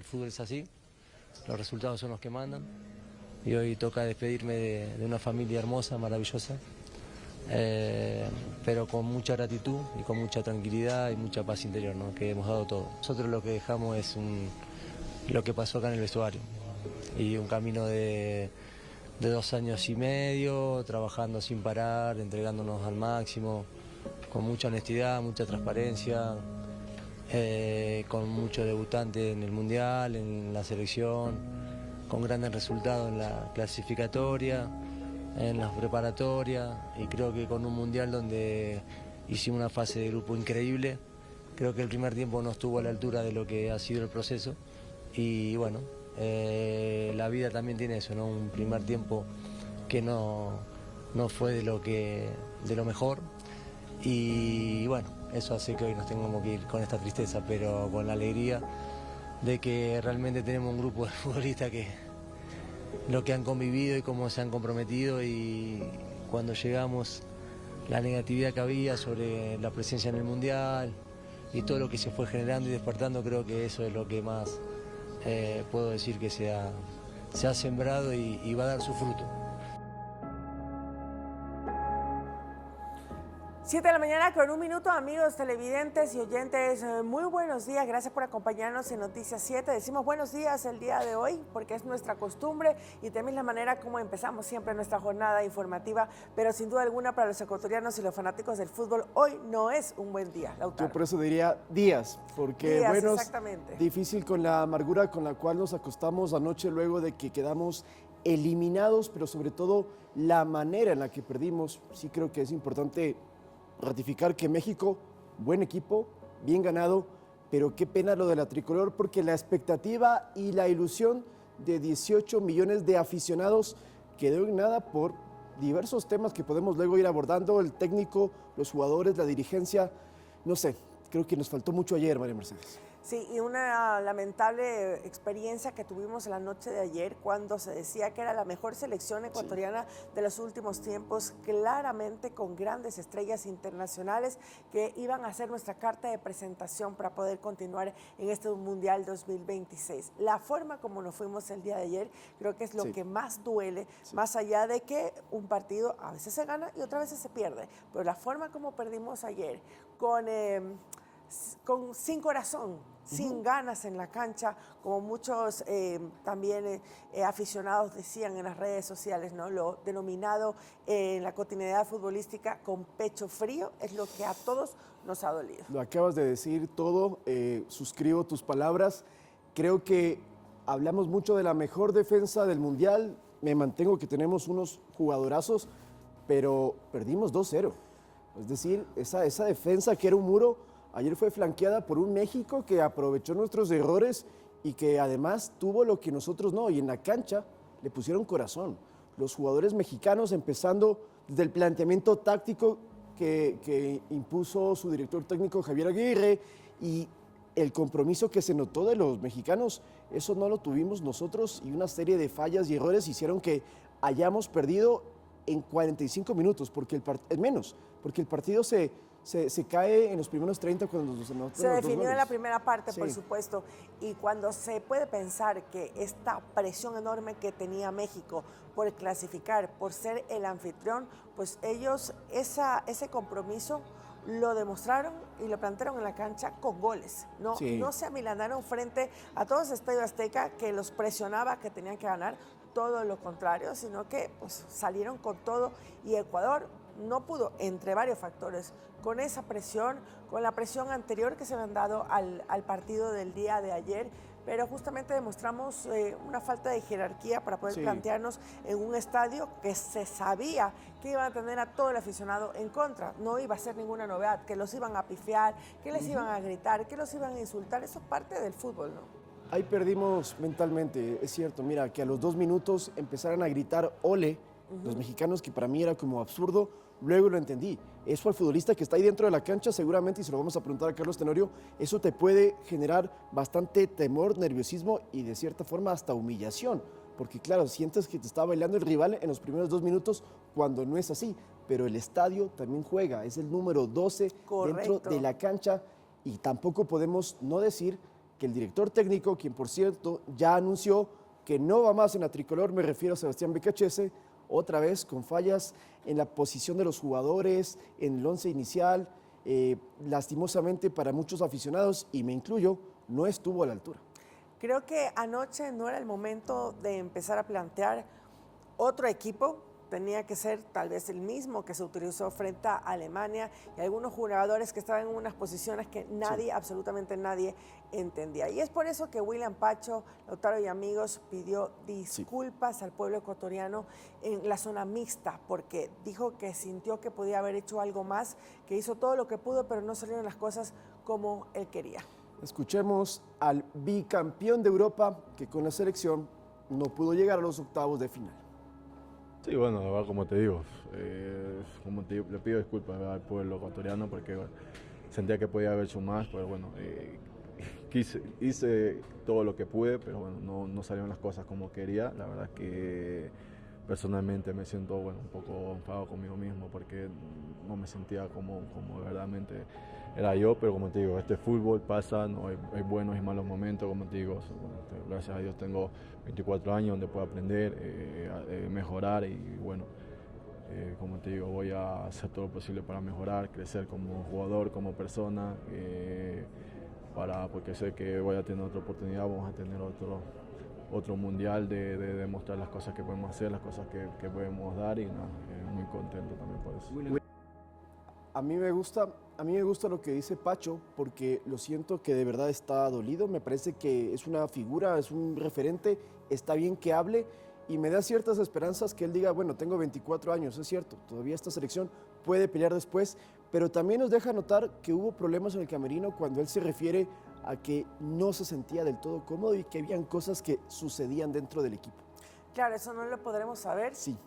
fútbol es así, los resultados son los que mandan. Y hoy toca despedirme de una familia hermosa, maravillosa, pero con mucha gratitud y con mucha tranquilidad y mucha paz interior, ¿no? Que hemos dado todo. Nosotros lo que dejamos es lo que pasó acá en el vestuario y un camino de 2 años y medio, trabajando sin parar, entregándonos al máximo, con mucha honestidad, mucha transparencia, con muchos debutantes en el Mundial, en la selección, con grandes resultados en la clasificatoria, en las preparatorias, y creo que con un Mundial donde hicimos una fase de grupo increíble. Creo que el primer tiempo no estuvo a la altura de lo que ha sido el proceso y bueno, la vida también tiene eso, ¿no? Un primer tiempo que no fue de lo mejor y bueno, eso hace que hoy nos tengamos que ir con esta tristeza, pero con la alegría de que realmente tenemos un grupo de futbolistas que lo que han convivido y cómo se han comprometido, y cuando llegamos la negatividad que había sobre la presencia en el Mundial y todo lo que se fue generando y despertando, creo que eso es lo que más puedo decir que se ha sembrado y va a dar su fruto. 7 de la mañana con 1 minuto, amigos televidentes y oyentes, muy buenos días, gracias por acompañarnos en Noticias 7. Decimos buenos días el día de hoy porque es nuestra costumbre y también la manera como empezamos siempre nuestra jornada informativa, pero sin duda alguna para los ecuatorianos y los fanáticos del fútbol, hoy no es un buen día, Lautaro. Yo por eso diría días, porque días, bueno, exactamente. Difícil con la amargura con la cual nos acostamos anoche luego de que quedamos eliminados, pero sobre todo la manera en la que perdimos. Sí creo que es importante ratificar que México, buen equipo, bien ganado, pero qué pena lo de la tricolor, porque la expectativa y la ilusión de 18 millones de aficionados quedó en nada por diversos temas que podemos luego ir abordando, el técnico, los jugadores, la dirigencia, no sé, creo que nos faltó mucho ayer, María Mercedes. Sí, y una lamentable experiencia que tuvimos la noche de ayer cuando se decía que era la mejor selección ecuatoriana de los últimos tiempos, claramente con grandes estrellas internacionales que iban a ser nuestra carta de presentación para poder continuar en este Mundial 2026. La forma como nos fuimos el día de ayer creo que es lo que más duele, más allá de que un partido a veces se gana y otras veces se pierde, pero la forma como perdimos ayer sin corazón, sin ganas en la cancha, como muchos también aficionados decían en las redes sociales, ¿no? Lo denominado en la cotidianidad futbolística con pecho frío es lo que a todos nos ha dolido. Lo acabas de decir todo, suscribo tus palabras. Creo que hablamos mucho de la mejor defensa del Mundial, me mantengo que tenemos unos jugadorazos, pero perdimos 2-0. Es decir, esa defensa que era un muro, ayer fue flanqueada por un México que aprovechó nuestros errores y que además tuvo lo que nosotros no. Y en la cancha le pusieron corazón. Los jugadores mexicanos, empezando desde el planteamiento táctico que impuso su director técnico Javier Aguirre y el compromiso que se notó de los mexicanos, eso no lo tuvimos nosotros, y una serie de fallas y errores hicieron que hayamos perdido en 45 minutos, menos, porque el partido se cae en los primeros 30 cuando nos anotan. Se definió en la primera parte, sí, por supuesto, y cuando se puede pensar que esta presión enorme que tenía México por clasificar, por ser el anfitrión, pues ellos ese compromiso lo demostraron y lo plantearon en la cancha con goles. No se amilanaron frente a todo ese Estadio Azteca que los presionaba, que tenían que ganar, todo lo contrario, sino que pues, salieron con todo, y Ecuador no pudo, entre varios factores, con esa presión, con la presión anterior que se habían dado al partido del día de ayer, pero justamente demostramos una falta de jerarquía para poder plantearnos en un estadio que se sabía que iban a tener a todo el aficionado en contra. No iba a ser ninguna novedad, que los iban a pifiar, que les iban a gritar, que los iban a insultar. Eso es parte del fútbol, ¿no? Ahí perdimos mentalmente, es cierto. Mira, que a los 2 minutos empezaran a gritar ole los mexicanos, que para mí era como absurdo. Luego lo entendí. Eso al futbolista que está ahí dentro de la cancha, seguramente, y se lo vamos a preguntar a Carlos Tenorio, eso te puede generar bastante temor, nerviosismo y de cierta forma hasta humillación. Porque claro, sientes que te está bailando el rival en los primeros 2 minutos cuando no es así. Pero el estadio también juega, es el número 12 dentro de la cancha, y tampoco podemos no decir que el director técnico, quien por cierto ya anunció que no va más en la tricolor, me refiero a Sebastián Becachese, otra vez con fallas en la posición de los jugadores, en el once inicial, lastimosamente para muchos aficionados, y me incluyo, no estuvo a la altura. Creo que anoche no era el momento de empezar a plantear otro equipo. Tenía que ser tal vez el mismo que se utilizó frente a Alemania y algunos jugadores que estaban en unas posiciones que nadie, absolutamente nadie entendía. Y es por eso que William Pacho, Lautaro y amigos pidió disculpas al pueblo ecuatoriano en la zona mixta, porque dijo que sintió que podía haber hecho algo más, que hizo todo lo que pudo, pero no salieron las cosas como él quería. Escuchemos al bicampeón de Europa que con la selección no pudo llegar a los octavos de final. Sí, bueno, la verdad, como te digo, le pido disculpas al pueblo ecuatoriano porque bueno, sentía que podía haber hecho más, pero bueno, hice todo lo que pude, pero bueno, no salieron las cosas como quería. La verdad que personalmente me siento un poco enfadado conmigo mismo porque no me sentía como verdaderamente era yo, pero como te digo, este fútbol pasa, ¿no? Hay buenos y malos momentos, como te digo, gracias a Dios tengo 24 años donde puedo aprender, mejorar y bueno, como te digo, voy a hacer todo lo posible para mejorar, crecer como jugador, como persona, porque sé que voy a tener otra oportunidad, vamos a tener otro mundial de demostrar las cosas que podemos hacer, las cosas que podemos dar y nada, muy contento también por eso. A mí me gusta lo que dice Pacho porque lo siento que de verdad está dolido, me parece que es una figura, es un referente, está bien que hable y me da ciertas esperanzas que él diga, bueno, tengo 24 años, es cierto, todavía esta selección puede pelear después, pero también nos deja notar que hubo problemas en el camerino cuando él se refiere a que no se sentía del todo cómodo y que habían cosas que sucedían dentro del equipo. Claro, eso no lo podremos saber. Sí.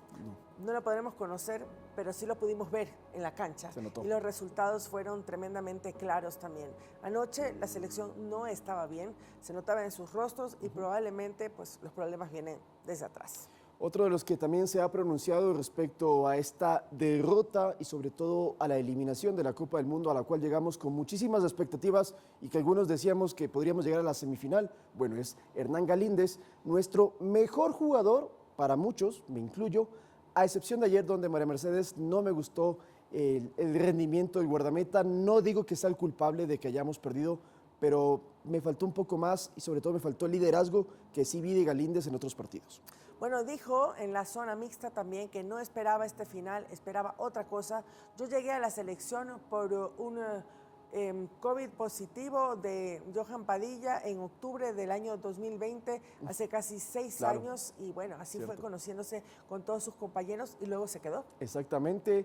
No lo podremos conocer, pero sí lo pudimos ver en la cancha. Se notó. Y los resultados fueron tremendamente claros también. Anoche la selección no estaba bien, se notaba en sus rostros y probablemente pues, los problemas vienen desde atrás. Otro de los que también se ha pronunciado respecto a esta derrota y sobre todo a la eliminación de la Copa del Mundo a la cual llegamos con muchísimas expectativas y que algunos decíamos que podríamos llegar a la semifinal, bueno, es Hernán Galíndez, nuestro mejor jugador para muchos, me incluyo, a excepción de ayer donde María Mercedes no me gustó el rendimiento del guardameta, no digo que sea el culpable de que hayamos perdido, pero me faltó un poco más y sobre todo me faltó el liderazgo que sí vi de Galíndez en otros partidos. Bueno, dijo en la zona mixta también que no esperaba este final, esperaba otra cosa. Yo llegué a la selección por un COVID positivo de Johan Padilla en octubre del año 2020, hace casi 6 años, y bueno, así fue conociéndose con todos sus compañeros y luego se quedó. Exactamente,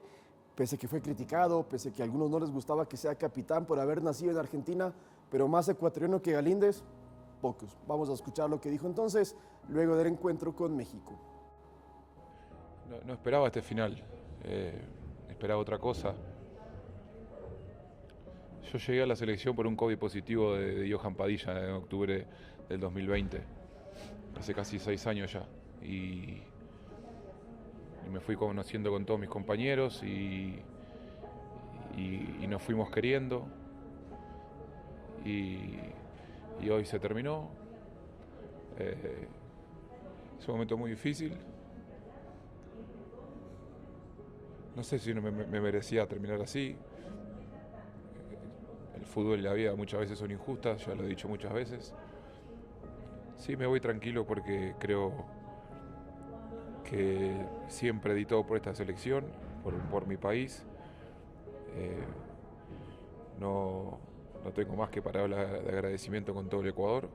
pese a que fue criticado, pese a que a algunos no les gustaba que sea capitán por haber nacido en Argentina, pero más ecuatoriano que Galíndez, pocos. Vamos a escuchar lo que dijo entonces, luego del encuentro con México. No esperaba este final, esperaba otra cosa. Yo llegué a la selección por un COVID positivo de Johan Padilla en octubre del 2020, hace casi 6 años ya. Y me fui conociendo con todos mis compañeros y nos fuimos queriendo. Y hoy se terminó. Es un momento muy difícil. No sé si me merecía terminar así. El fútbol y la vida muchas veces son injustas, ya lo he dicho muchas veces. Sí, me voy tranquilo porque creo que siempre di todo por esta selección, por mi país. No tengo más que palabras de agradecimiento con todo el Ecuador,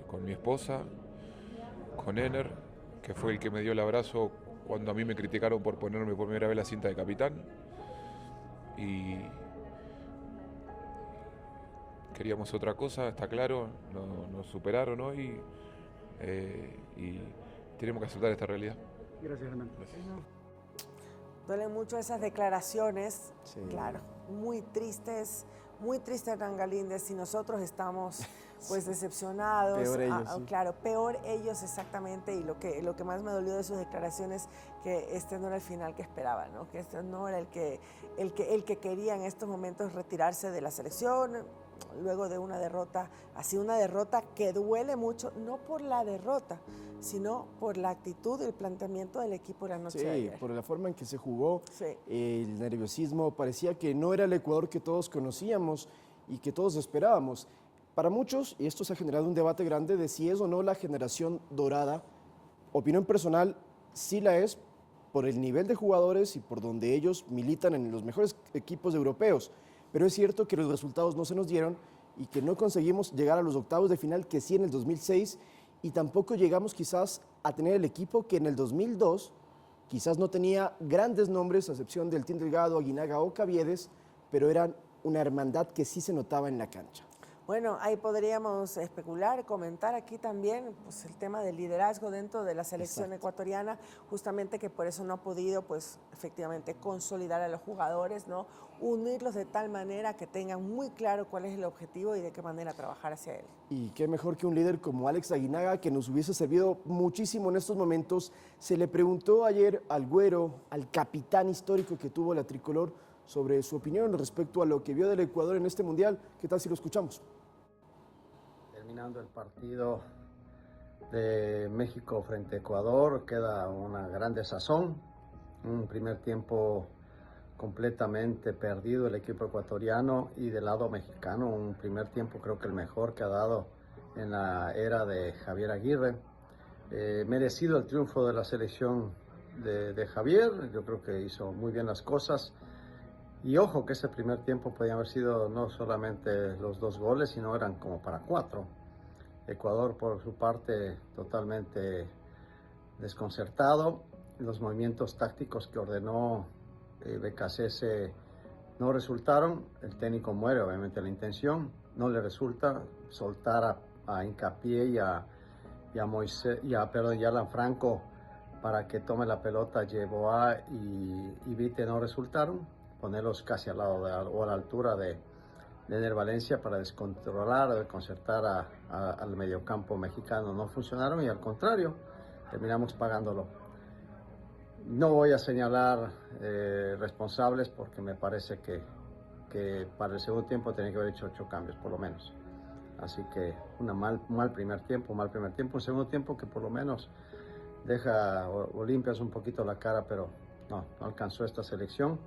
con mi esposa, con Ener, que fue el que me dio el abrazo cuando a mí me criticaron por ponerme por primera vez la cinta de capitán. Y queríamos otra cosa, está claro, nos superaron hoy y tenemos que aceptar esta realidad. Gracias, Hernán. Duelen mucho esas declaraciones, claro, muy tristes Hernán Galíndez, y nosotros estamos pues decepcionados. Peor ellos, sí. Claro, peor ellos exactamente, y lo que más me dolió de sus declaraciones, que este no era el final que esperaba, ¿no? Que este no era el que quería en estos momentos retirarse de la selección. luego de una derrota, así una derrota que duele mucho, no por la derrota, sino por la actitud y el planteamiento del equipo la noche de ayer. Sí, por la forma en que se jugó, Sí. el nerviosismo, parecía que no era el Ecuador que todos conocíamos y que todos esperábamos. Para muchos, y esto se ha generado un debate grande de si es o no la generación dorada. Opinión personal, sí la es por el nivel de jugadores y por donde ellos militan en los mejores equipos europeos. Pero es cierto que los resultados no se nos dieron y que no conseguimos llegar a los octavos de final que sí en el 2006 y tampoco llegamos quizás a tener el equipo que en el 2002 quizás no tenía grandes nombres, a excepción del Team Delgado, Aguinaga o Caviedes, pero eran una hermandad que sí se notaba en la cancha. Bueno, ahí podríamos especular, comentar aquí también pues, el tema del liderazgo dentro de la selección ecuatoriana, justamente que por eso no ha podido, pues, efectivamente consolidar a los jugadores, ¿no? Unirlos de tal manera que tengan muy claro cuál es el objetivo y de qué manera trabajar hacia él. Y qué mejor que un líder como Alex Aguinaga, que nos hubiese servido muchísimo en estos momentos. Se le preguntó ayer al Güero, al capitán histórico que tuvo la tricolor, sobre su opinión respecto a lo que vio del Ecuador en este Mundial. ¿Qué tal si lo escuchamos? Terminando el partido de México frente a Ecuador, queda una gran desazón. Un primer tiempo completamente perdido el equipo ecuatoriano y del lado mexicano, un primer tiempo creo que el mejor que ha dado en la era de Javier Aguirre. Merecido el triunfo de la selección de Javier, yo creo que hizo muy bien las cosas. Y ojo que ese primer tiempo podía haber sido no solamente los 2 goles, sino eran como para 4. Ecuador por su parte totalmente desconcertado. Los movimientos tácticos que ordenó BKC no resultaron. El técnico muere obviamente la intención. No le resulta soltar a Hincapié y a Alan Franco para que tome la pelota. Yeboah y Vite no resultaron. Ponerlos casi al lado o a la altura de Ener Valencia para descontrolar, desconcertar al mediocampo mexicano. No funcionaron y al contrario, terminamos pagándolo. No voy a señalar responsables porque me parece que para el segundo tiempo tenía que haber hecho 8 cambios por lo menos. Así que un mal primer tiempo, un segundo tiempo que por lo menos deja o limpias un poquito la cara, pero no alcanzó esta selección.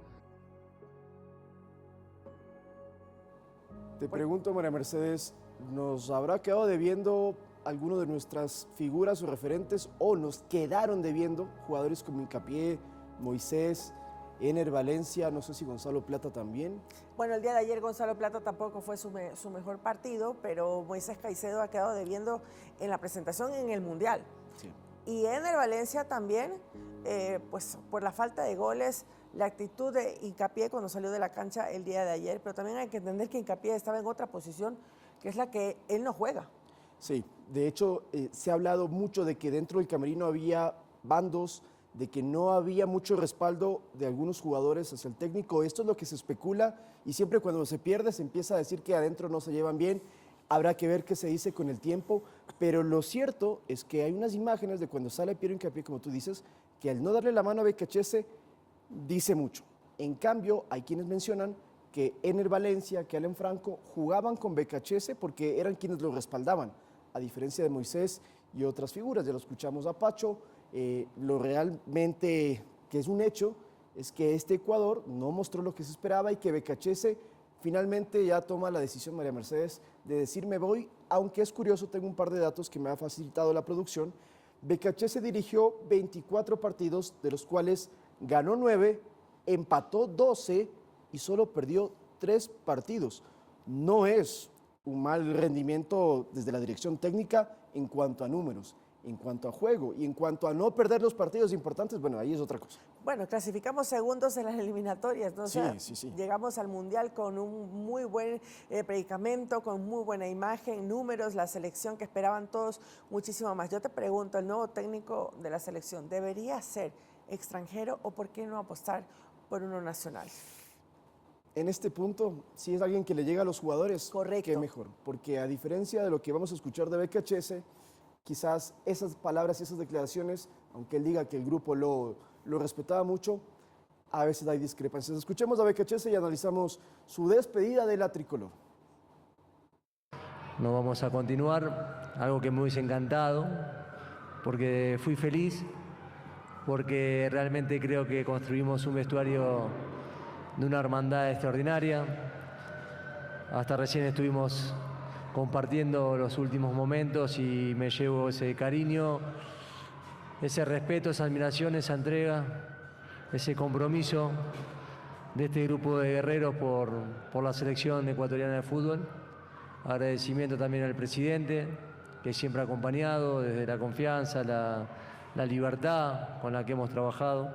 Te pregunto, María Mercedes, ¿nos habrá quedado debiendo alguno de nuestras figuras o referentes o nos quedaron debiendo jugadores como Hincapié, Moisés, Ener Valencia, no sé si Gonzalo Plata también? Bueno, el día de ayer Gonzalo Plata tampoco fue su mejor partido, pero Moisés Caicedo ha quedado debiendo en la presentación en el Mundial. Sí. Y Ener Valencia también, pues por la falta de goles, la actitud de Hincapié cuando salió de la cancha el día de ayer, pero también hay que entender que Hincapié estaba en otra posición, que es la que él no juega. Sí, de hecho se ha hablado mucho de que dentro del camerino había bandos, de que no había mucho respaldo de algunos jugadores hacia el técnico. Esto es lo que se especula y siempre cuando se pierde se empieza a decir que adentro no se llevan bien. Habrá que ver qué se dice con el tiempo, pero lo cierto es que hay unas imágenes de cuando sale Piero Hincapié, como tú dices, que al no darle la mano a BKC dice mucho. En cambio, hay quienes mencionan que Ener Valencia, que Alan Franco jugaban con BKC porque eran quienes lo respaldaban, a diferencia de Moisés y otras figuras. Ya lo escuchamos a Pacho. Lo realmente que es un hecho es que este Ecuador no mostró lo que se esperaba y que BKC finalmente ya toma la decisión, María Mercedes, de decir me voy, aunque es curioso, tengo un par de datos que me ha facilitado la producción. BKC dirigió 24 partidos, de los cuales ganó 9, empató 12 y solo perdió 3 partidos. No es un mal rendimiento desde la dirección técnica en cuanto a números, en cuanto a juego y en cuanto a no perder los partidos importantes, bueno, ahí es otra cosa. Bueno, clasificamos segundos en las eliminatorias, ¿no? O sea, sí. Llegamos al Mundial con un muy buen predicamento, con muy buena imagen, números, la selección que esperaban todos, muchísimo más. Yo te pregunto, el nuevo técnico de la selección, ¿debería ser extranjero o por qué no apostar por uno nacional? En este punto, si es alguien que le llega a los jugadores, correcto, qué mejor, porque a diferencia de lo que vamos a escuchar de BKC, quizás esas palabras y esas declaraciones, aunque él diga que el grupo lo respetaba mucho, a veces hay discrepancias. Escuchemos a BKC y analizamos su despedida de la tricolor. no vamos a continuar, algo que me hubiese encantado, porque fui feliz, porque realmente creo que construimos un vestuario de una hermandad extraordinaria. Hasta recién estuvimos compartiendo los últimos momentos y me llevo ese cariño, ese respeto, esa admiración, esa entrega, ese compromiso de este grupo de guerreros por la selección ecuatoriana de fútbol. Agradecimiento también al presidente, que siempre ha acompañado desde la confianza, la libertad con la que hemos trabajado.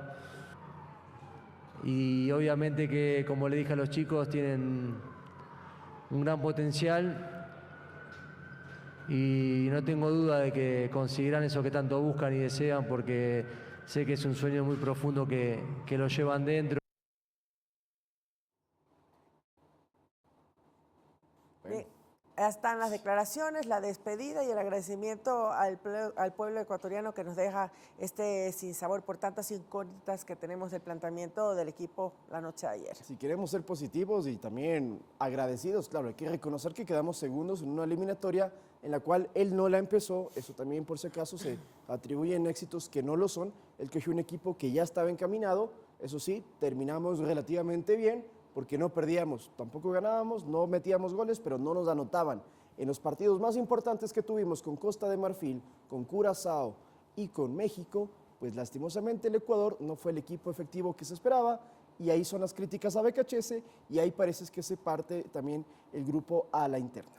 Y obviamente que, como le dije a los chicos, tienen un gran potencial y no tengo duda de que conseguirán eso que tanto buscan y desean, porque sé que es un sueño muy profundo que lo llevan dentro. Bien, ya están las declaraciones, la despedida y el agradecimiento al pueblo ecuatoriano que nos deja este sinsabor por tantas incógnitas que tenemos del planteamiento del equipo la noche de ayer. Si queremos ser positivos y también agradecidos, claro, hay que reconocer que quedamos segundos en una eliminatoria en la cual él no la empezó. Eso también, por si acaso, se atribuyen éxitos que no lo son. Él cogió un equipo que ya estaba encaminado. Eso sí, terminamos relativamente bien, porque no perdíamos, tampoco ganábamos, no metíamos goles, pero no nos anotaban. En los partidos más importantes que tuvimos con Costa de Marfil, con Curazao y con México, pues lastimosamente el Ecuador no fue el equipo efectivo que se esperaba, y ahí son las críticas a BKHS, y ahí parece que se parte también el grupo a la interna.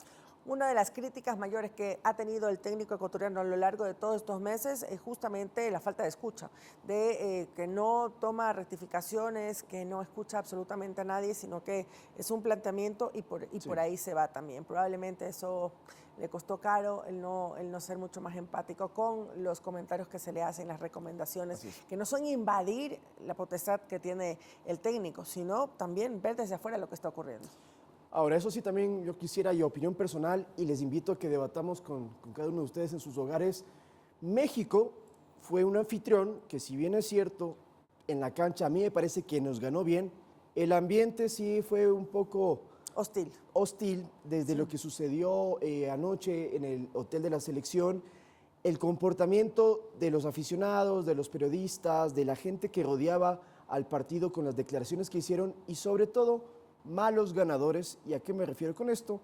Una de las críticas mayores que ha tenido el técnico ecuatoriano a lo largo de todos estos meses es justamente la falta de escucha, de que no toma rectificaciones, que no escucha absolutamente a nadie, sino que es un planteamiento y por ahí se va también. Probablemente eso le costó caro, el no ser mucho más empático con los comentarios que se le hacen, las recomendaciones, que no son invadir la potestad que tiene el técnico, sino también ver desde afuera lo que está ocurriendo. Ahora, eso sí, también yo quisiera, y opinión personal, y les invito a que debatamos con cada uno de ustedes en sus hogares. México fue un anfitrión que, si bien es cierto, en la cancha a mí me parece que nos ganó bien. El ambiente sí fue un poco hostil desde lo que sucedió anoche en el hotel de la selección. El comportamiento de los aficionados, de los periodistas, de la gente que rodeaba al partido con las declaraciones que hicieron, y sobre todo malos ganadores. ¿Y a qué me refiero con esto?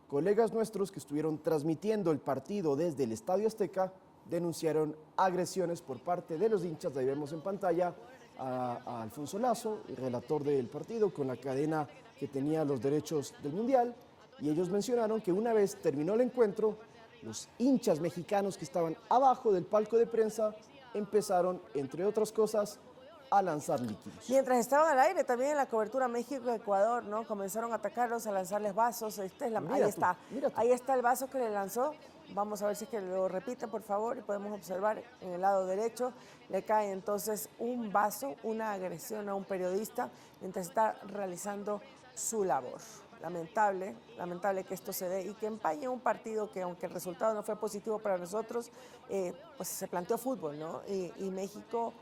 Colegas nuestros que estuvieron transmitiendo el partido desde el Estadio Azteca denunciaron agresiones por parte de los hinchas. Ahí vemos en pantalla a Alfonso Lazo, el relator del partido, con la cadena que tenía los derechos del Mundial, y ellos mencionaron que una vez terminó el encuentro, los hinchas mexicanos que estaban abajo del palco de prensa empezaron, entre otras cosas, a lanzar líquidos. Mientras estaban al aire, también en la cobertura México-Ecuador, ¿no? Comenzaron a atacarlos, a lanzarles vasos. Ahí está el vaso que le lanzó. Vamos a ver si es que lo repite, por favor, y podemos observar en el lado derecho. Le cae entonces un vaso, una agresión a un periodista mientras está realizando su labor. Lamentable que esto se dé y que empañe un partido que, aunque el resultado no fue positivo para nosotros, pues se planteó fútbol, ¿no? Y México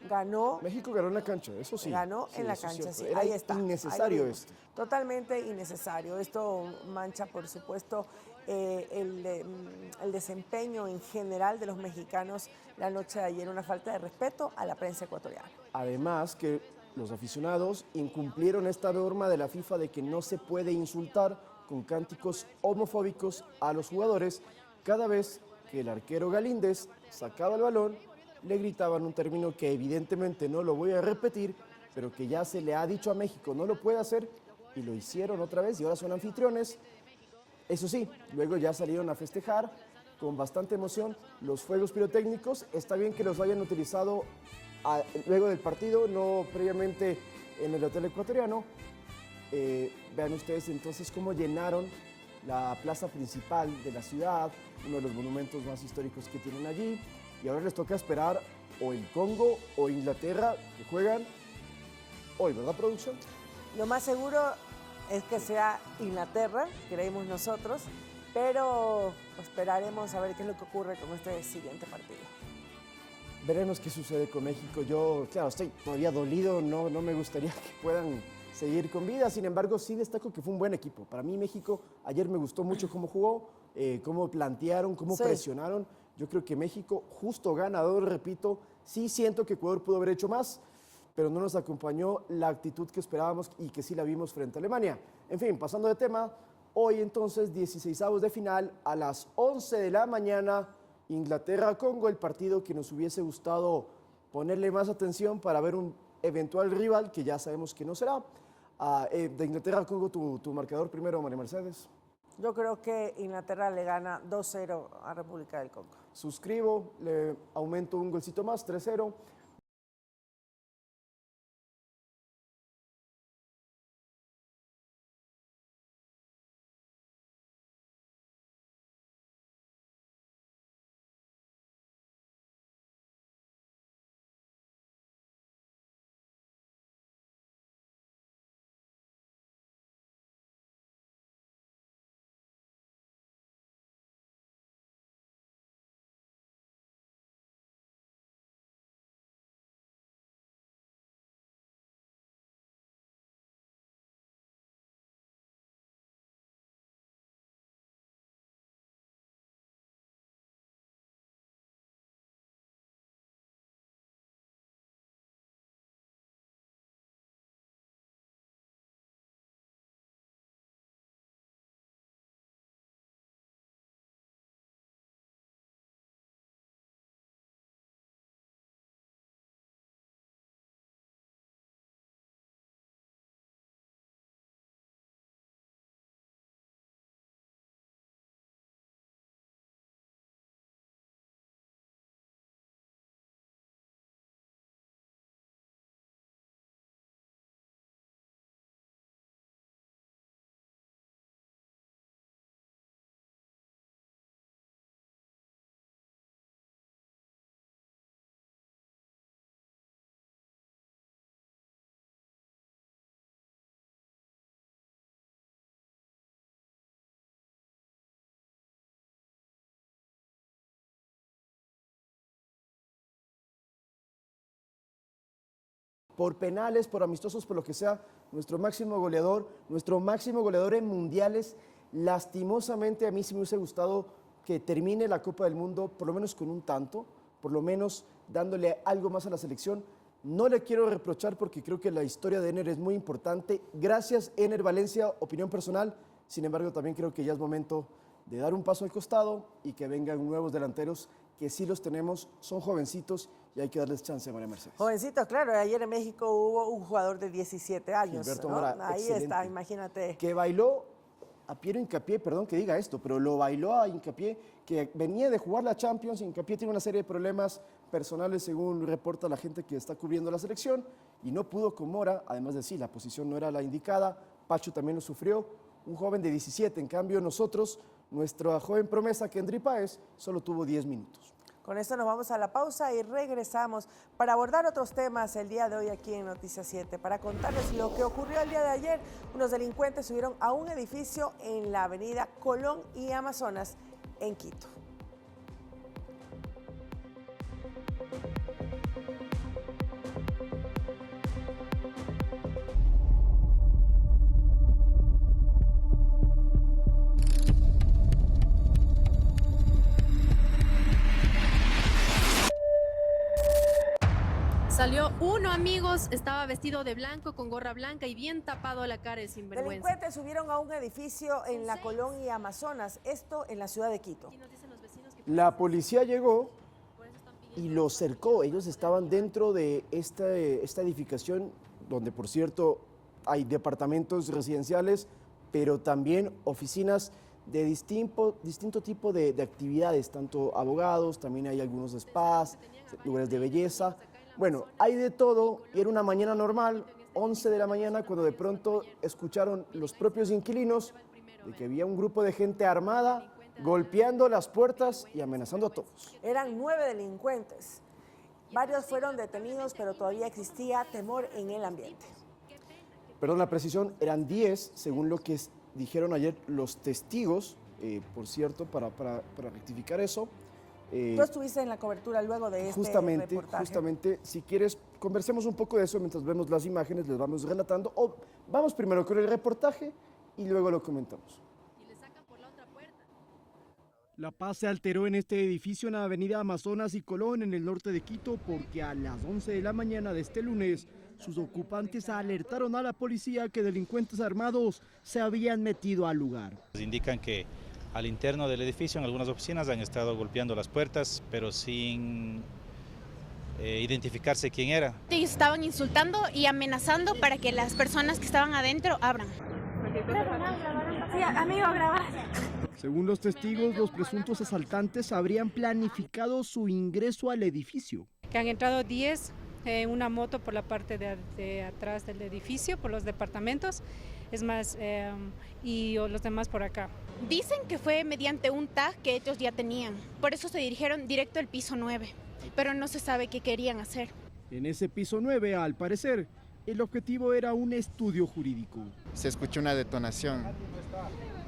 ganó. México ganó en la cancha, eso sí. Ganó en la cancha, sí. Era Ahí está. Innecesario esto. Totalmente innecesario. Esto mancha, por supuesto, el desempeño en general de los mexicanos la noche de ayer. Una falta de respeto a la prensa ecuatoriana. Además que los aficionados incumplieron esta norma de la FIFA de que no se puede insultar con cánticos homofóbicos a los jugadores. Cada vez que el arquero Galíndez sacaba el balón, le gritaban un término que evidentemente no lo voy a repetir, pero que ya se le ha dicho a México no lo puede hacer, y lo hicieron otra vez y ahora son anfitriones. Eso sí, luego ya salieron a festejar con bastante emoción los fuegos pirotécnicos. Está bien que los hayan utilizado luego del partido, no previamente en el hotel ecuatoriano. Vean ustedes entonces cómo llenaron la plaza principal de la ciudad, uno de los monumentos más históricos que tienen allí. Y ahora les toca esperar o el Congo o Inglaterra, que juegan hoy, ¿verdad, producción? Lo más seguro es que sea Inglaterra, creemos nosotros, pero esperaremos a ver qué es lo que ocurre con este siguiente partido. Veremos qué sucede con México. Yo, claro, estoy todavía dolido, no me gustaría que puedan seguir con vida. Sin embargo, sí destaco que fue un buen equipo. Para mí México ayer me gustó mucho cómo jugó, cómo plantearon, cómo presionaron. Yo creo que México, justo ganador, repito, sí siento que Ecuador pudo haber hecho más, pero no nos acompañó la actitud que esperábamos y que sí la vimos frente a Alemania. En fin, pasando de tema, hoy entonces 16avos de final a las 11 de la mañana, Inglaterra-Congo, el partido que nos hubiese gustado ponerle más atención para ver un eventual rival que ya sabemos que no será. De Inglaterra-Congo, tu marcador primero, María Mercedes. Yo creo que Inglaterra le gana 2-0 a República del Congo. Suscribo, le aumento un golcito más, 3-0. Por penales, por amistosos, por lo que sea, nuestro máximo goleador en mundiales. Lastimosamente a mí sí me hubiese gustado que termine la Copa del Mundo por lo menos con un tanto, por lo menos dándole algo más a la selección. No le quiero reprochar porque creo que la historia de Ener es muy importante. Gracias, Ener Valencia, opinión personal. Sin embargo, también creo que ya es momento de dar un paso al costado y que vengan nuevos delanteros que sí los tenemos, son jovencitos y hay que darles chance, María Mercedes. Jovencito, claro, ayer en México hubo un jugador de 17 años, Gilberto ¿no? Mora, Ahí excelente. está, imagínate. Que bailó a Piero Hincapié, perdón que diga esto, pero lo bailó a Hincapié, que venía de jugar la Champions. Hincapié tiene una serie de problemas personales, según reporta la gente que está cubriendo la selección, y no pudo con Mora, además de sí, la posición no era la indicada. Pacho también lo sufrió, un joven de 17, en cambio nosotros, nuestra joven promesa, Kendry Páez, solo tuvo 10 minutos. Con esto nos vamos a la pausa y regresamos para abordar otros temas el día de hoy aquí en Noticias 7. Para contarles lo que ocurrió el día de ayer, unos delincuentes subieron a un edificio en la avenida Colón y Amazonas en Quito. Salió uno, amigos, estaba vestido de blanco, con gorra blanca y bien tapado la cara, el sinvergüenza. Delincuentes subieron a un edificio en la Colón y Amazonas, esto en la ciudad de Quito. La policía llegó y los cercó. Ellos estaban dentro de esta edificación, donde por cierto hay departamentos residenciales, pero también oficinas de distinto tipo de actividades, tanto abogados, también hay algunos spas, lugares de belleza. Bueno, hay de todo y era una mañana normal, 11 de la mañana, cuando de pronto escucharon los propios inquilinos de que había un grupo de gente armada golpeando las puertas y amenazando a todos. Eran 9 delincuentes. Varios fueron detenidos, pero todavía existía temor en el ambiente. Perdón la precisión, eran 10, según lo que dijeron ayer los testigos, por cierto, para rectificar eso. Tú estuviste en la cobertura luego de este reportaje. Justamente, si quieres, conversemos un poco de eso mientras vemos las imágenes, les vamos relatando. O vamos primero con el reportaje y luego lo comentamos. Y le sacan por la otra puerta. La paz se alteró en este edificio en la avenida Amazonas y Colón, en el norte de Quito, porque a las 11 de la mañana de este lunes, sus ocupantes alertaron a la policía que delincuentes armados se habían metido al lugar. Indican que al interno del edificio, en algunas oficinas, han estado golpeando las puertas, pero sin identificarse quién era. Ellos estaban insultando y amenazando para que las personas que estaban adentro abran. Sí, amigo, grabar. Según los testigos, los presuntos asaltantes habrían planificado su ingreso al edificio. Que han entrado 10 en una moto por la parte de atrás del edificio, por los departamentos, es más, y los demás por acá. Dicen que fue mediante un tag que ellos ya tenían, por eso se dirigieron directo al piso 9, pero no se sabe qué querían hacer. En ese piso 9, al parecer, el objetivo era un estudio jurídico. Se escuchó una detonación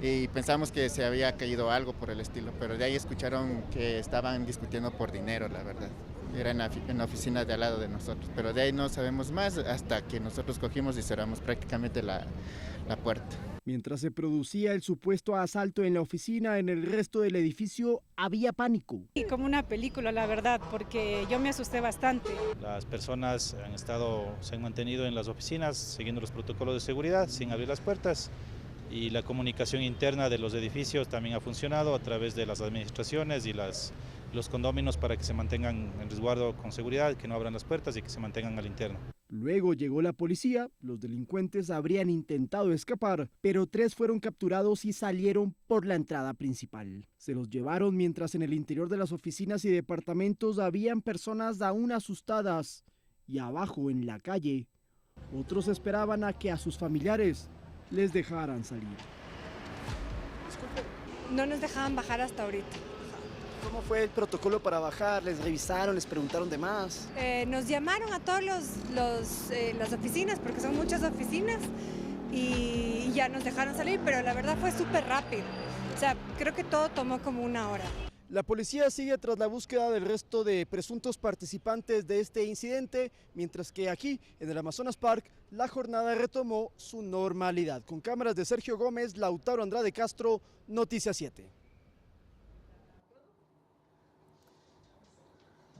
y pensamos que se había caído algo por el estilo, pero de ahí escucharon que estaban discutiendo por dinero, la verdad. Era en la oficina de al lado de nosotros, pero de ahí no sabemos más hasta que nosotros cogimos y cerramos prácticamente la puerta. Mientras se producía el supuesto asalto en la oficina, en el resto del edificio había pánico. Y como una película, la verdad, porque yo me asusté bastante. Las personas se han mantenido en las oficinas siguiendo los protocolos de seguridad, sin abrir las puertas. Y la comunicación interna de los edificios también ha funcionado a través de las administraciones y los condóminos para que se mantengan en resguardo con seguridad, que no abran las puertas y que se mantengan al interno. Luego llegó la policía, los delincuentes habrían intentado escapar, pero 3 fueron capturados y salieron por la entrada principal. Se los llevaron mientras en el interior de las oficinas y departamentos habían personas aún asustadas y abajo en la calle, otros esperaban a que a sus familiares les dejaran salir. No nos dejaban bajar hasta ahorita. ¿Cómo fue el protocolo para bajar? ¿Les revisaron, les preguntaron de más? Nos llamaron a todas las oficinas, porque son muchas oficinas, y ya nos dejaron salir, pero la verdad fue súper rápido. O sea, creo que todo tomó como 1 hora. La policía sigue tras la búsqueda del resto de presuntos participantes de este incidente, mientras que aquí, en el Amazonas Park, la jornada retomó su normalidad. Con cámaras de Sergio Gómez, Lautaro Andrade Castro, Noticias 7.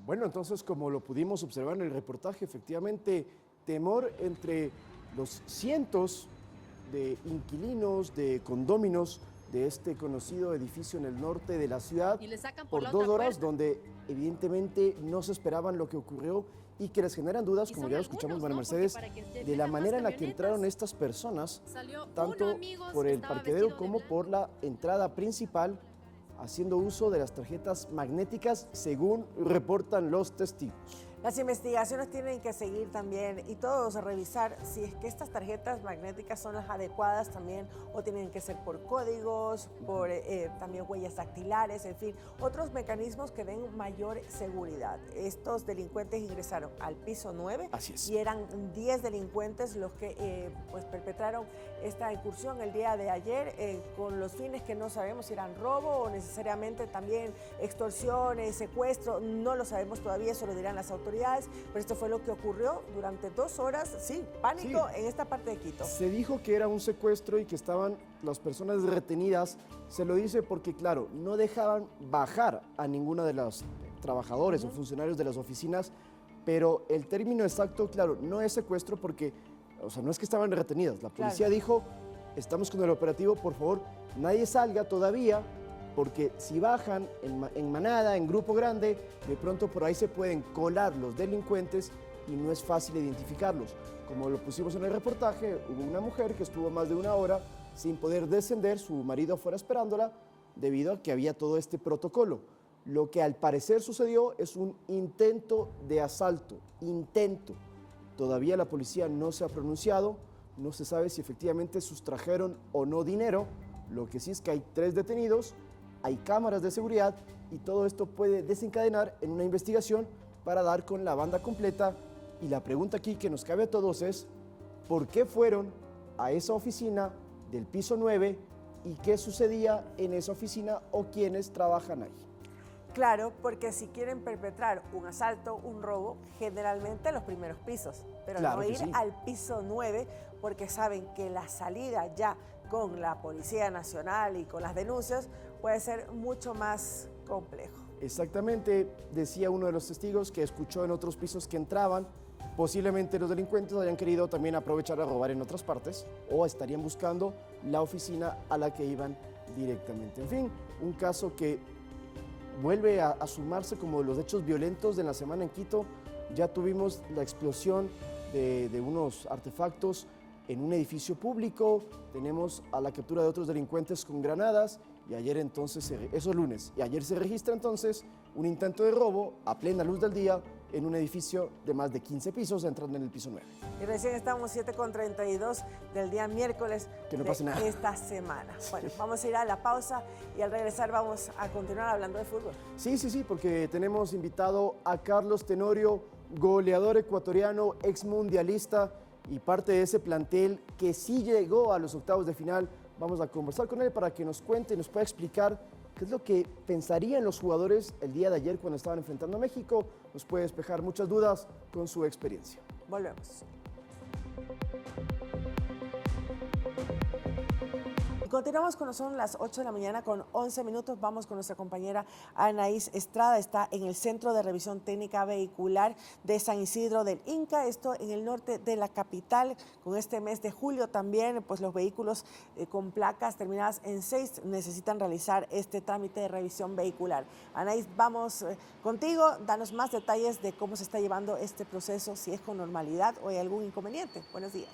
Bueno, entonces, como lo pudimos observar en el reportaje, efectivamente, temor entre los cientos de inquilinos, de condóminos de este conocido edificio en el norte de la ciudad Y le sacan por la 2 otra horas, puerta. donde evidentemente no se esperaban lo que ocurrió y que les generan dudas, Y como son ya lo escuchamos, algunos, María ¿no? Mercedes, Porque para que de la tengan manera más en la que camionetas. entraron estas personas, Salió tanto uno, amigos, por que el estaba parqueadero vestido de como por la entrada principal, haciendo uso de las tarjetas magnéticas, según reportan los testigos. Las investigaciones tienen que seguir también y todos revisar si es que estas tarjetas magnéticas son las adecuadas también o tienen que ser por códigos, por también huellas dactilares, en fin, otros mecanismos que den mayor seguridad. Estos delincuentes ingresaron al piso 9 Así es. y eran 10 delincuentes los que pues perpetraron esta incursión el día de ayer con los fines que no sabemos si eran robo o necesariamente también extorsiones, secuestro, no lo sabemos todavía, eso lo dirán las autoridades. Pero esto fue lo que ocurrió durante 2 horas, sí, pánico en esta parte de Quito. Se dijo que era un secuestro y que estaban las personas retenidas. Se lo dice porque, claro, no dejaban bajar a ninguna de los trabajadores o funcionarios de las oficinas, pero el término exacto, claro, no es secuestro porque, o sea, no es que estaban retenidas. La policía dijo, estamos con el operativo, por favor, nadie salga todavía, porque si bajan en manada, en grupo grande, de pronto por ahí se pueden colar los delincuentes y no es fácil identificarlos. Como lo pusimos en el reportaje, hubo una mujer que estuvo más de 1 hora sin poder descender, su marido afuera esperándola, debido a que había todo este protocolo. Lo que al parecer sucedió es un intento de asalto, intento. Todavía la policía no se ha pronunciado, no se sabe si efectivamente sustrajeron o no dinero. Lo que sí es que hay 3 detenidos, hay cámaras de seguridad y todo esto puede desencadenar en una investigación para dar con la banda completa. Y la pregunta aquí que nos cabe a todos es, ¿por qué fueron a esa oficina del piso 9 y qué sucedía en esa oficina o quiénes trabajan ahí? Claro, porque si quieren perpetrar un asalto, un robo, generalmente a los primeros pisos, pero Claro no que ir sí. al piso 9 porque saben que la salida ya con la Policía Nacional y con las denuncias, puede ser mucho más complejo. Exactamente, decía uno de los testigos que escuchó en otros pisos que entraban. Posiblemente los delincuentes hayan querido también aprovechar a robar en otras partes o estarían buscando la oficina a la que iban directamente. En fin, un caso que vuelve a sumarse como los hechos violentos de la semana en Quito. Ya tuvimos la explosión de unos artefactos en un edificio público, tenemos a la captura de otros delincuentes con granadas y ayer entonces, eso es lunes, y ayer se registra entonces un intento de robo a plena luz del día en un edificio de más de 15 pisos, entrando en el piso 9. Y recién estamos 7:32 del día miércoles que no pase nada de esta semana. Bueno, vamos a ir a la pausa y al regresar vamos a continuar hablando de fútbol. Sí, porque tenemos invitado a Carlos Tenorio, goleador ecuatoriano, exmundialista y parte de ese plantel que sí llegó a los octavos de final. Vamos a conversar con él para que nos cuente, nos pueda explicar qué es lo que pensarían los jugadores el día de ayer cuando estaban enfrentando a México. Nos puede despejar muchas dudas con su experiencia. Volvemos. Continuamos cuando son las 8 de la mañana con 11 minutos. Vamos con nuestra compañera Anaís Estrada. Está en el Centro de Revisión Técnica Vehicular de San Isidro del Inca, esto en el norte de la capital. Con este mes de julio también, pues los vehículos con placas terminadas en 6 necesitan realizar este trámite de revisión vehicular. Anaís, vamos contigo. Danos más detalles de cómo se está llevando este proceso, si es con normalidad o hay algún inconveniente. Buenos días.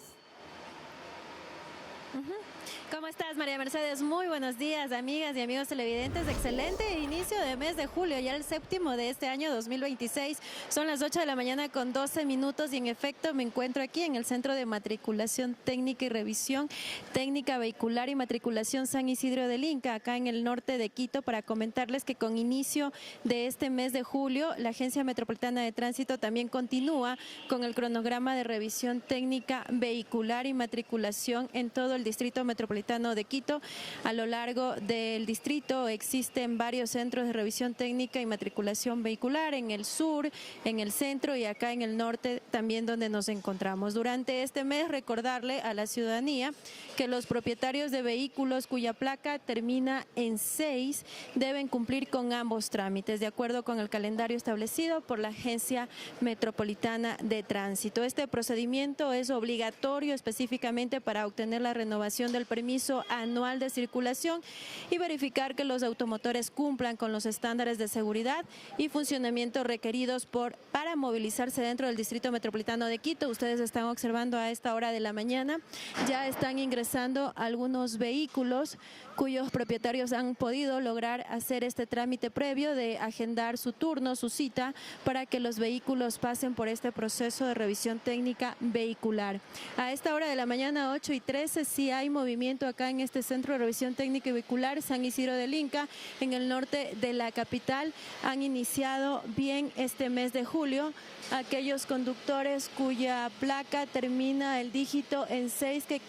¿Cómo estás, María Mercedes? Muy buenos días, amigas y amigos televidentes. Excelente inicio de mes de julio, ya el séptimo de este año 2026. Son las 8 de la mañana con 12 minutos y en efecto me encuentro aquí en el Centro de Matriculación Técnica y Revisión Técnica Vehicular y Matriculación San Isidro del Inca, acá en el norte de Quito, para comentarles que con inicio de este mes de julio, la Agencia Metropolitana de Tránsito también continúa con el cronograma de revisión técnica vehicular y matriculación en todo el distrito metropolitano de Quito. A lo largo del distrito existen varios centros de revisión técnica y matriculación vehicular en el sur, en el centro y acá en el norte también donde nos encontramos. Durante este mes recordarle a la ciudadanía que los propietarios de vehículos cuya placa termina en 6 deben cumplir con ambos trámites de acuerdo con el calendario establecido por la Agencia Metropolitana de Tránsito. Este procedimiento es obligatorio específicamente para obtener la renovación del permiso anual de circulación y verificar que los automotores cumplan con los estándares de seguridad y funcionamiento requeridos para movilizarse dentro del Distrito Metropolitano de Quito. Ustedes están observando a esta hora de la mañana, ya están ingresando algunos vehículos cuyos propietarios han podido lograr hacer este trámite previo de agendar su turno, su cita, para que los vehículos pasen por este proceso de revisión técnica vehicular. A esta hora de la mañana, 8:13, sí hay movimiento acá en este Centro de Revisión Técnica y Vehicular San Isidro del Inca, en el norte de la capital. Han iniciado bien este mes de julio. Aquellos conductores cuya placa termina el dígito en 6, que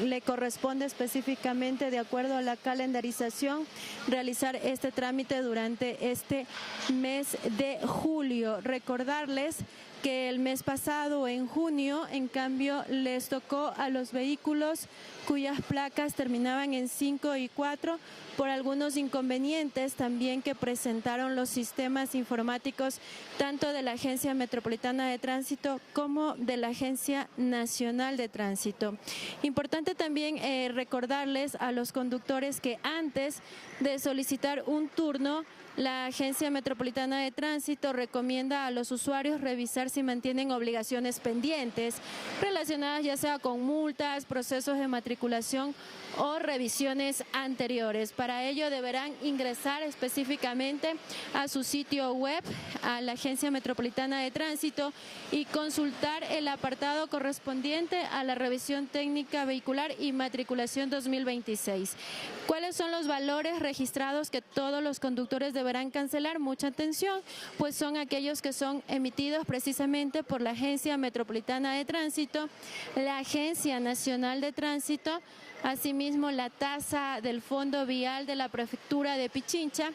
le corresponde específicamente de acuerdo a la calendarización realizar este trámite durante este mes de julio. Recordarles que el mes pasado, en junio, en cambio, les tocó a los vehículos cuyas placas terminaban en 5 y 4 por algunos inconvenientes también que presentaron los sistemas informáticos tanto de la Agencia Metropolitana de Tránsito como de la Agencia Nacional de Tránsito. Importante también recordarles a los conductores que antes de solicitar un turno, la Agencia Metropolitana de Tránsito recomienda a los usuarios revisar si mantienen obligaciones pendientes relacionadas ya sea con multas, procesos de matriculación o revisiones anteriores. Para ello deberán ingresar específicamente a su sitio web, a la Agencia Metropolitana de Tránsito, y consultar el apartado correspondiente a la revisión técnica vehicular y matriculación 2026. ¿Cuáles son los valores registrados que todos los conductores deberán cancelar? Mucha atención, pues son aquellos que son emitidos precisamente por la Agencia Metropolitana de Tránsito, la Agencia Nacional de Tránsito, asimismo la tasa del Fondo Vial de la Prefectura de Pichincha.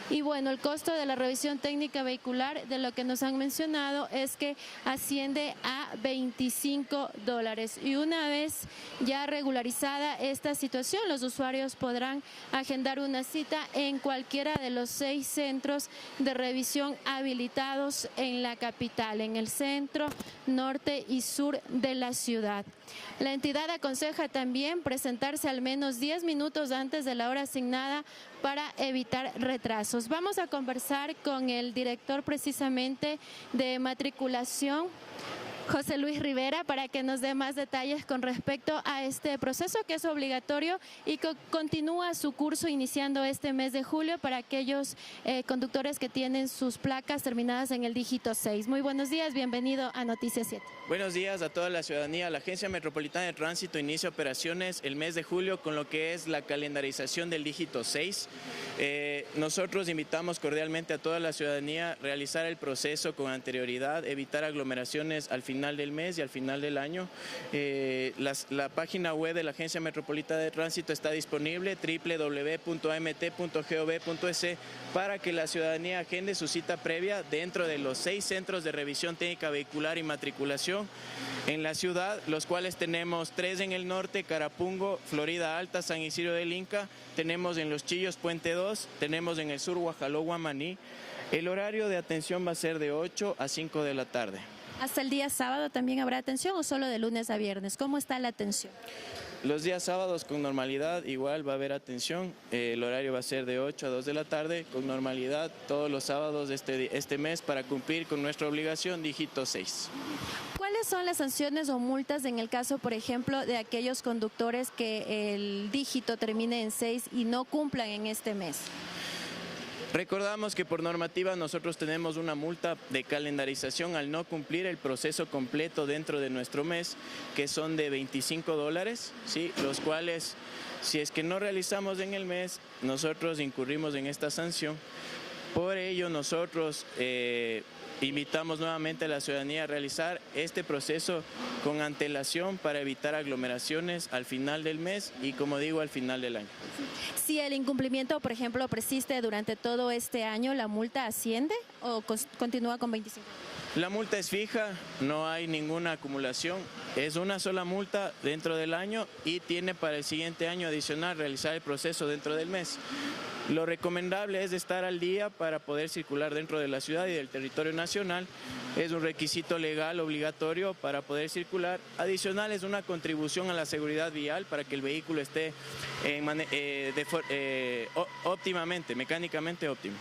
Y bueno, el costo de la revisión técnica vehicular, de lo que nos han mencionado, es que asciende a $25. Y una vez ya regularizada esta situación, los usuarios podrán agendar una cita en cualquiera de los 6 centros de revisión habilitados en la capital, en el centro, norte y sur de la ciudad. La entidad aconseja también presentarse al menos 10 minutos antes de la hora asignada para evitar retrasos. Vamos a conversar con el director precisamente de matriculación, José Luis Rivera, para que nos dé más detalles con respecto a este proceso que es obligatorio y que continúa su curso iniciando este mes de julio para aquellos conductores que tienen sus placas terminadas en el dígito 6. Muy buenos días, bienvenido a Noticias 7. Buenos días a toda la ciudadanía. La Agencia Metropolitana de Tránsito inicia operaciones el mes de julio con lo que es la calendarización del dígito 6. Nosotros invitamos cordialmente a toda la ciudadanía a realizar el proceso con anterioridad, evitar aglomeraciones al final del mes y al final del año. La página web de la Agencia Metropolitana de Tránsito está disponible, www.amt.gov.es, para que la ciudadanía agende su cita previa dentro de los 6 centros de revisión técnica vehicular y matriculación en la ciudad, los cuales tenemos 3 en el norte: Carapungo, Florida Alta, San Isidro del Inca, tenemos en Los Chillos, Puente 2, tenemos en el sur Guajaló, Guamaní. El horario de atención va a ser de 8 a 5 de la tarde. ¿Hasta el día sábado también habrá atención o solo de lunes a viernes? ¿Cómo está la atención? Los días sábados con normalidad igual va a haber atención. El horario va a ser de 8 a 2 de la tarde con normalidad todos los sábados de este mes para cumplir con nuestra obligación dígito 6. ¿Cuáles son las sanciones o multas en el caso, por ejemplo, de aquellos conductores que el dígito termine en 6 y no cumplan en este mes? Recordamos que por normativa nosotros tenemos una multa de calendarización al no cumplir el proceso completo dentro de nuestro mes, que son de $25, ¿sí? Los cuales, si es que no realizamos en el mes, nosotros incurrimos en esta sanción. Por ello nosotros invitamos nuevamente a la ciudadanía a realizar este proceso con antelación para evitar aglomeraciones al final del mes y, como digo, al final del año. Si el incumplimiento, por ejemplo, persiste durante todo este año, ¿la multa asciende o continúa con 25? La multa es fija, no hay ninguna acumulación, es una sola multa dentro del año y tiene para el siguiente año adicional realizar el proceso dentro del mes. Lo recomendable es estar al día para poder circular dentro de la ciudad y del territorio nacional. Es un requisito legal obligatorio para poder circular. Adicional, es una contribución a la seguridad vial para que el vehículo esté óptimamente, mecánicamente óptimo.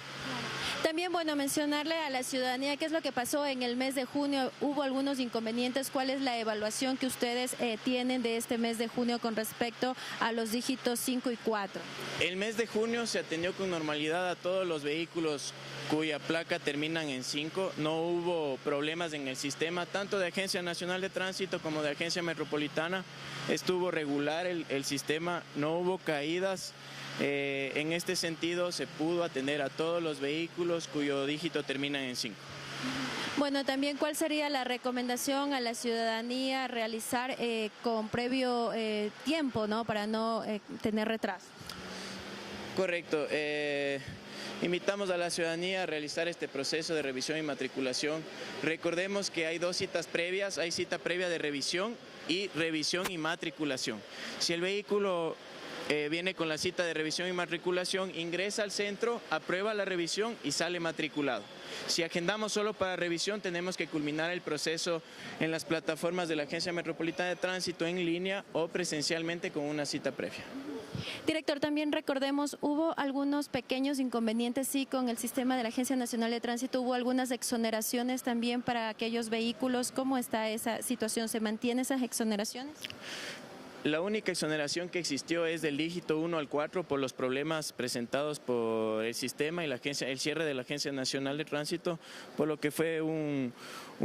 También, bueno, mencionarle a la ciudadanía qué es lo que pasó en el mes de junio. Hubo algunos inconvenientes. ¿Cuál es la evaluación que ustedes tienen de este mes de junio con respecto a los dígitos 5 y 4? El mes de junio se atendió con normalidad a todos los vehículos cuya placa terminan en 5. No hubo problemas en el sistema, tanto de Agencia Nacional de Tránsito como de Agencia Metropolitana. Estuvo regular el sistema, no hubo caídas. En este sentido se pudo atender a todos los vehículos cuyo dígito termina en 5. Bueno, también, ¿cuál sería la recomendación a la ciudadanía realizar con previo tiempo, ¿no? Para no tener retraso? Correcto. Invitamos a la ciudadanía a realizar este proceso de revisión y matriculación. Recordemos que hay 2 citas previas, hay cita previa de revisión y matriculación. Si el vehículo viene con la cita de revisión y matriculación, ingresa al centro, aprueba la revisión y sale matriculado. Si agendamos solo para revisión, tenemos que culminar el proceso en las plataformas de la Agencia Metropolitana de Tránsito en línea o presencialmente con una cita previa. Director, también recordemos, hubo algunos pequeños inconvenientes, sí, con el sistema de la Agencia Nacional de Tránsito, hubo algunas exoneraciones también para aquellos vehículos. ¿Cómo está esa situación? ¿Se mantienen esas exoneraciones? La única exoneración que existió es del dígito 1 al 4 por los problemas presentados por el sistema y el cierre de la Agencia Nacional de Tránsito, por lo que fue un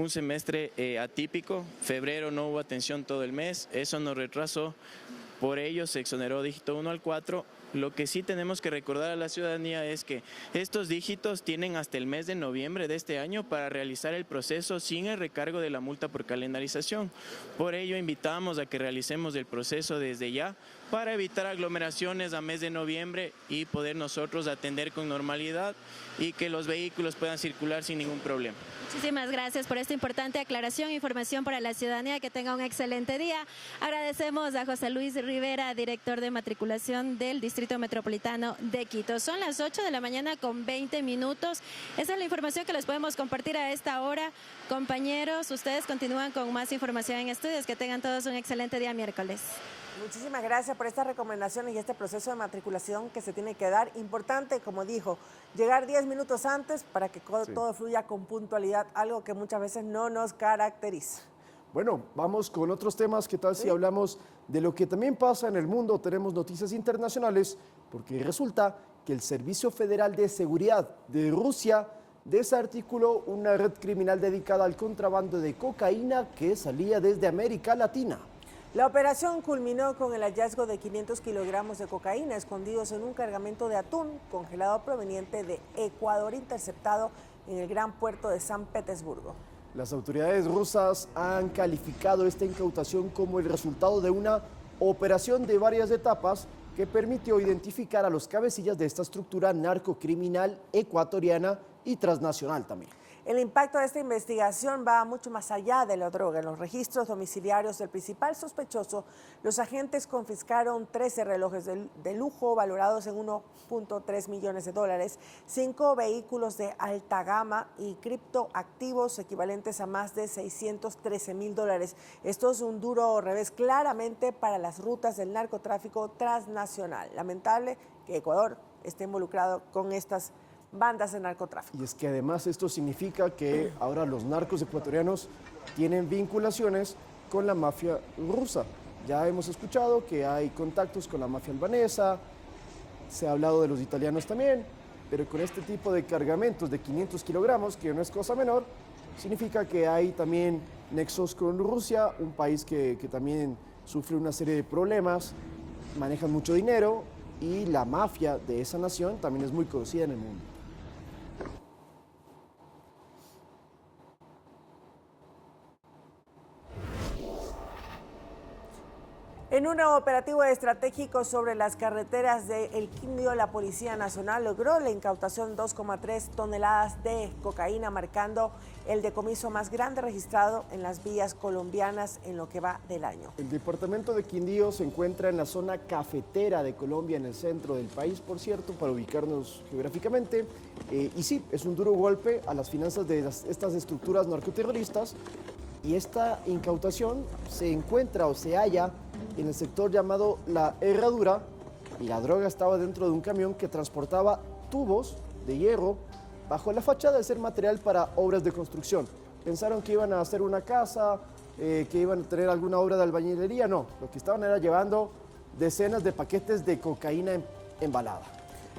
semestre atípico. Febrero no hubo atención todo el mes, eso nos retrasó. Por ello se exoneró dígito 1 al 4. Lo que sí tenemos que recordar a la ciudadanía es que estos dígitos tienen hasta el mes de noviembre de este año para realizar el proceso sin el recargo de la multa por calendarización. Por ello invitamos a que realicemos el proceso desde ya para evitar aglomeraciones a mes de noviembre y poder nosotros atender con normalidad y que los vehículos puedan circular sin ningún problema. Muchísimas gracias por esta importante aclaración e información para la ciudadanía. Que tenga un excelente día. Agradecemos a José Luis Rivera, director de matriculación del Distrito Metropolitano de Quito. Son las 8 de la mañana con 20 minutos. Esa es la información que les podemos compartir a esta hora. Compañeros, ustedes continúan con más información en estudios. Que tengan todos un excelente día miércoles. Muchísimas gracias por estas recomendaciones y este proceso de matriculación que se tiene que dar. Importante, como dijo, llegar 10 minutos antes para que todo fluya con puntualidad, algo que muchas veces no nos caracteriza. Bueno, vamos con otros temas. ¿Qué tal si hablamos de lo que también pasa en el mundo? Tenemos noticias internacionales porque resulta que el Servicio Federal de Seguridad de Rusia desarticuló una red criminal dedicada al contrabando de cocaína que salía desde América Latina. La operación culminó con el hallazgo de 500 kilogramos de cocaína escondidos en un cargamento de atún congelado proveniente de Ecuador, interceptado en el gran puerto de San Petersburgo. Las autoridades rusas han calificado esta incautación como el resultado de una operación de varias etapas que permitió identificar a los cabecillas de esta estructura narcocriminal ecuatoriana y transnacional también. El impacto de esta investigación va mucho más allá de la droga. En los registros domiciliarios del principal sospechoso, los agentes confiscaron 13 relojes de lujo valorados en 1.3 millones de dólares, 5 vehículos de alta gama y criptoactivos equivalentes a más de 613 mil dólares. Esto es un duro revés claramente para las rutas del narcotráfico transnacional. Lamentable que Ecuador esté involucrado con estas bandas de narcotráfico. Y es que además esto significa que ahora los narcos ecuatorianos tienen vinculaciones con la mafia rusa. Ya hemos escuchado que hay contactos con la mafia albanesa, se ha hablado de los italianos también, pero con este tipo de cargamentos de 500 kilogramos, que no es cosa menor, significa que hay también nexos con Rusia, un país que también sufre una serie de problemas, manejan mucho dinero y la mafia de esa nación también es muy conocida en el mundo. En un operativo estratégico sobre las carreteras de El Quindío, la Policía Nacional logró la incautación de 2,3 toneladas de cocaína, marcando el decomiso más grande registrado en las vías colombianas en lo que va del año. El departamento de Quindío se encuentra en la zona cafetera de Colombia, en el centro del país, por cierto, para ubicarnos geográficamente. Y sí, es un duro golpe a las finanzas de estas estructuras narcoterroristas. Y esta incautación se encuentra o se halla en el sector llamado La Herradura, y la droga estaba dentro de un camión que transportaba tubos de hierro bajo la fachada de ser material para obras de construcción. Pensaron que iban a hacer una casa, que iban a tener alguna obra de albañilería. No, lo que estaban era llevando decenas de paquetes de cocaína embalada.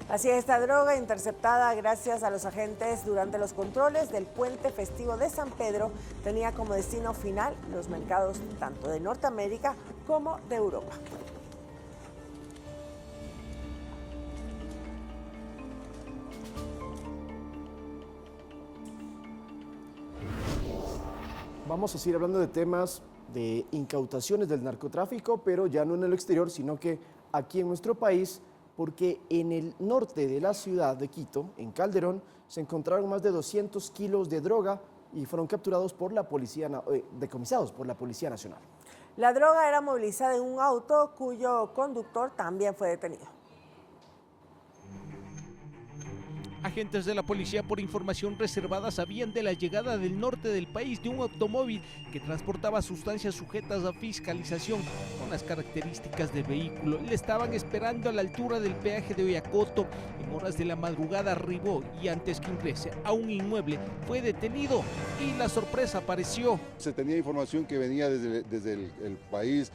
Así es, esta droga interceptada gracias a los agentes durante los controles del puente festivo de San Pedro tenía como destino final los mercados tanto de Norteamérica como de Europa. Vamos a seguir hablando de temas de incautaciones del narcotráfico, pero ya no en el exterior, sino que aquí en nuestro país, porque en el norte de la ciudad de Quito, en Calderón, se encontraron más de 200 kilos de droga y fueron capturados por la policía, decomisados por la Policía Nacional. La droga era movilizada en un auto cuyo conductor también fue detenido. Agentes de la policía, por información reservada, sabían de la llegada del norte del país de un automóvil que transportaba sustancias sujetas a fiscalización con las características del vehículo. Le estaban esperando a la altura del peaje de Oyacoto. En horas de la madrugada arribó y antes que ingrese a un inmueble fue detenido y la sorpresa apareció. Se tenía información que venía desde el país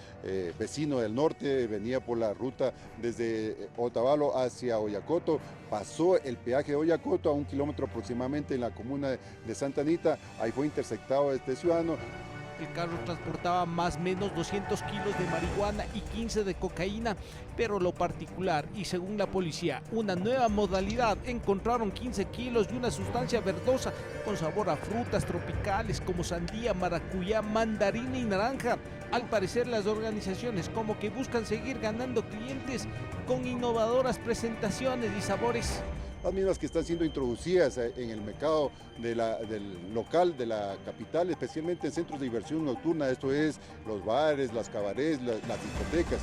vecino del norte, venía por la ruta desde Otavalo hacia Oyacoto, pasó el peaje de Oyacoto a 1 kilómetro aproximadamente en la comuna de Santa Anita. Ahí fue interceptado este ciudadano El carro transportaba más o menos 200 kilos de marihuana y 15 de cocaína, pero lo particular y según la policía, una nueva modalidad, encontraron 15 kilos de una sustancia verdosa con sabor a frutas tropicales como sandía, maracuyá, mandarina y naranja. Al parecer las organizaciones como que buscan seguir ganando clientes con innovadoras presentaciones y sabores. Las mismas que están siendo introducidas en el mercado del local de la capital, especialmente en centros de diversión nocturna, esto es los bares, las cabarets, las discotecas.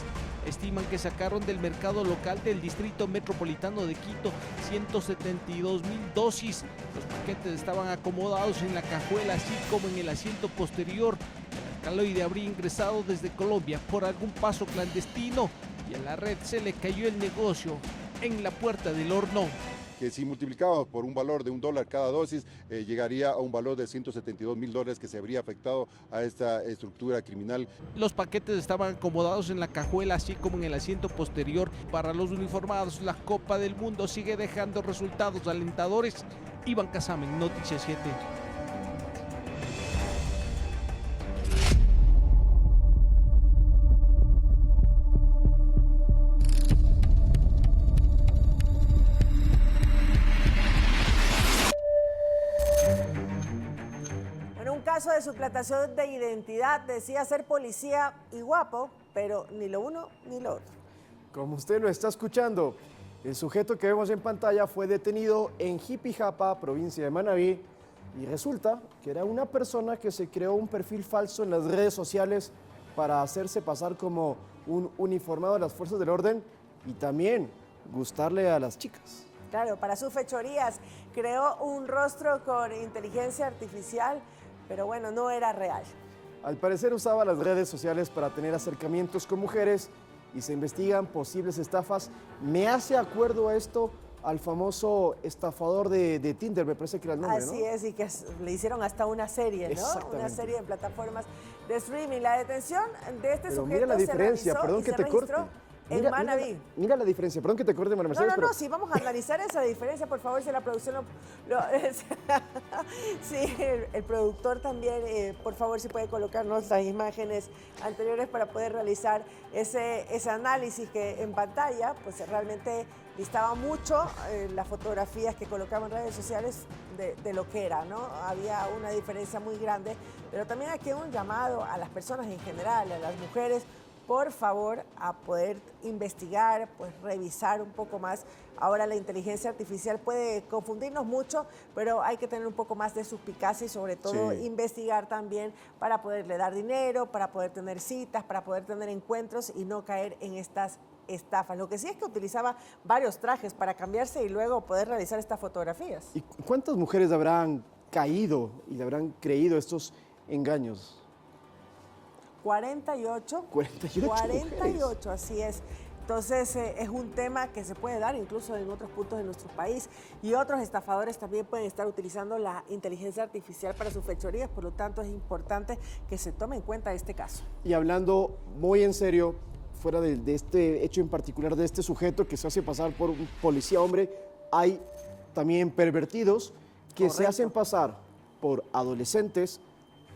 Estiman que sacaron del mercado local del Distrito Metropolitano de Quito 172,000 dosis. Los paquetes estaban acomodados en la cajuela, así como en el asiento posterior. El alcaloide habría ingresado desde Colombia por algún paso clandestino y a la red se le cayó el negocio en la puerta del horno. Que si multiplicamos por un valor de $1 cada dosis, llegaría a un valor de $172,000 que se habría afectado a esta estructura criminal. Los paquetes estaban acomodados en la cajuela, así como en el asiento posterior. Para los uniformados, la Copa del Mundo sigue dejando resultados alentadores. Iván Casamen, Noticias 7. Caso de suplantación de identidad, decía ser policía y guapo, pero ni lo uno ni lo otro. Como usted lo está escuchando, el sujeto que vemos en pantalla fue detenido en Jipijapa, provincia de Manabí, y resulta que era una persona que se creó un perfil falso en las redes sociales para hacerse pasar como un uniformado de las fuerzas del orden y también gustarle a las chicas. Claro, para sus fechorías creó un rostro con inteligencia artificial, pero bueno, no era real. Al parecer usaba las redes sociales para tener acercamientos con mujeres y se investigan posibles estafas. Me hace acuerdo a esto al famoso estafador de Tinder, me parece que era el nombre, ¿no? Así es, y que le hicieron hasta una serie, ¿no? Una serie en plataformas de streaming. La detención de este sujeto mira la diferencia, perdón que te corte. En Manabí. Mira la diferencia, perdón que te corte, María Mercedes. No, sí, vamos a analizar esa diferencia, por favor, si la producción sí, el productor también, por favor, si puede colocarnos las imágenes anteriores para poder realizar ese análisis que en pantalla, pues realmente distaba mucho las fotografías que colocaban en redes sociales de lo que era, ¿no? Había una diferencia muy grande, pero también aquí un llamado a las personas en general, a las mujeres, por favor, a poder investigar, pues revisar un poco más. Ahora la inteligencia artificial puede confundirnos mucho, pero hay que tener un poco más de suspicacia y sobre todo investigar también para poderle dar dinero, para poder tener citas, para poder tener encuentros y no caer en estas estafas. Lo que sí es que utilizaba varios trajes para cambiarse y luego poder realizar estas fotografías. ¿Y cuántas mujeres habrán caído y le habrán creído estos engaños? 48, así es. Entonces es un tema que se puede dar incluso en otros puntos de nuestro país y otros estafadores también pueden estar utilizando la inteligencia artificial para sus fechorías, por lo tanto es importante que se tome en cuenta este caso. Y hablando muy en serio, fuera de este hecho en particular de este sujeto que se hace pasar por un policía hombre, hay también pervertidos que se hacen pasar por adolescentes,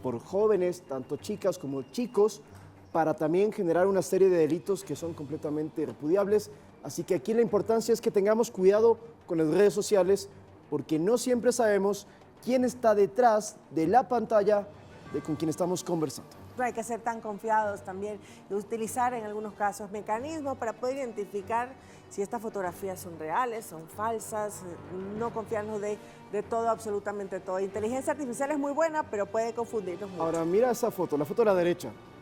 por jóvenes, tanto chicas como chicos, para también generar una serie de delitos que son completamente repudiables. Así que aquí la importancia es que tengamos cuidado con las redes sociales, porque no siempre sabemos quién está detrás de la pantalla de con quien estamos conversando. No hay que ser tan confiados también y utilizar en algunos casos mecanismos para poder identificar si estas fotografías son reales, son falsas, no confiarnos de todo, absolutamente todo. Inteligencia artificial es muy buena, pero puede confundirnos mucho. Ahora mira esa foto, la foto a la derecha.